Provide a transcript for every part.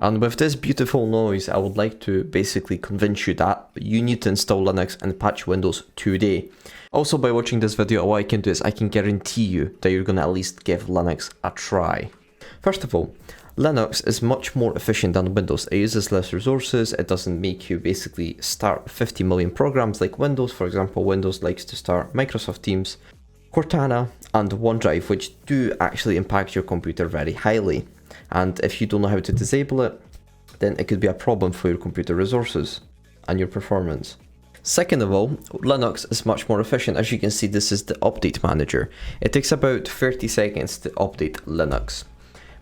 And with this beautiful noise, I would like to basically convince you that you need to install Linux and patch Windows today. Also, by watching this video, what I can do is I can guarantee you that you're going to at least give Linux a try. First of all, Linux is much more efficient than Windows. It uses less resources. It doesn't make you basically start 50 million programs like Windows. For example, Windows likes to start Microsoft Teams, Cortana, and OneDrive, which do actually impact your computer very highly. And if you don't know how to disable it, then it could be a problem for your computer resources and your performance. Second of all, Linux is much more efficient. As you can see, this is the update manager. It takes about 30 seconds to update Linux.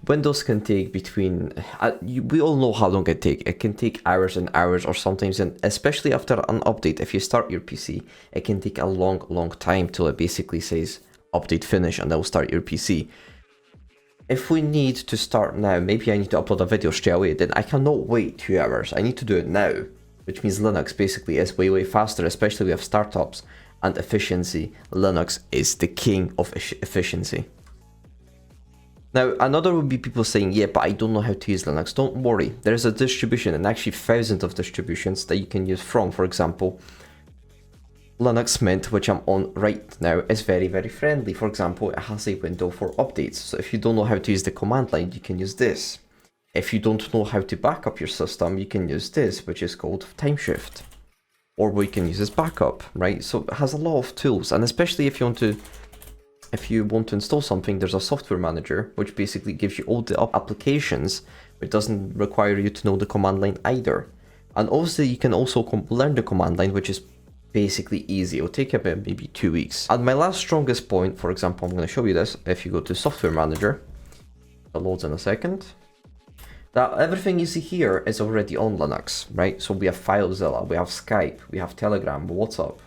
Windows can take between, we all know how long it takes. It can take hours and hours, or sometimes, and especially after an update, if you start your PC, it can take a long time till it basically says update finish and it will start your PC. If we need to start now, maybe I need to upload a video straight away, then I cannot wait 2 hours. I need to do it now, which means Linux basically is way faster, especially with startups and efficiency. Linux is the king of efficiency. Now, another would be people saying, yeah, but I don't know how to use Linux. Don't worry, there's a distribution, and actually thousands of distributions that you can use from. For example, Linux Mint, which I'm on right now, is very friendly. For example, it has a window for updates. So if you don't know how to use the command line, you can use this. If you don't know how to back up your system, you can use this, which is called Timeshift. Or we can use as backup, right? So it has a lot of tools, and especially if you want to install something, there's a software manager, which basically gives you all the applications. It doesn't require you to know the command line either. And also, you can also learn the command line, which is basically easy. It'll take about maybe 2 weeks. And my last strongest point, for example, I'm going to show you this. If you go to software manager, it loads in a second. That everything you see here is already on Linux, right? So we have FileZilla, we have Skype, we have Telegram, WhatsApp.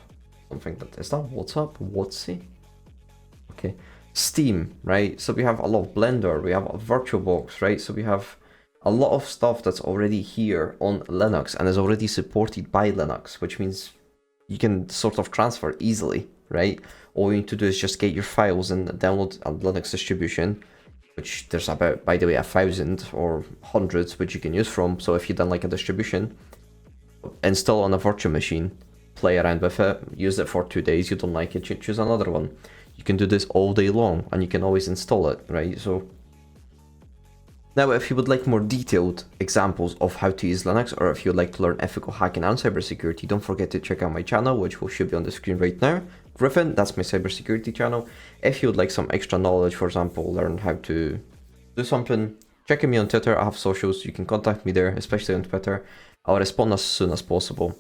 Something that is that WhatsApp? Whatsy? Okay, Steam, right? So we have a lot of Blender, we have a VirtualBox, right? So we have a lot of stuff that's already here on Linux and is already supported by Linux, which means you can sort of transfer easily, right? All you need to do is just get your files and download a Linux distribution, which there's about, by the way, 1,000 or hundreds which you can use from. So if you don't like a distribution, install on a virtual machine, play around with it, use it for 2 days. You don't like it, choose another one. You can do this all day long, and you can always install it, right? So now, if you would like more detailed examples of how to use Linux, or if you would like to learn ethical hacking and cybersecurity, don't forget to check out my channel, which should be on the screen right now. Griffin, that's my cybersecurity channel. If you would like some extra knowledge, for example, learn how to do something, check me on Twitter. I have socials. You can contact me there, especially on Twitter. I'll respond as soon as possible.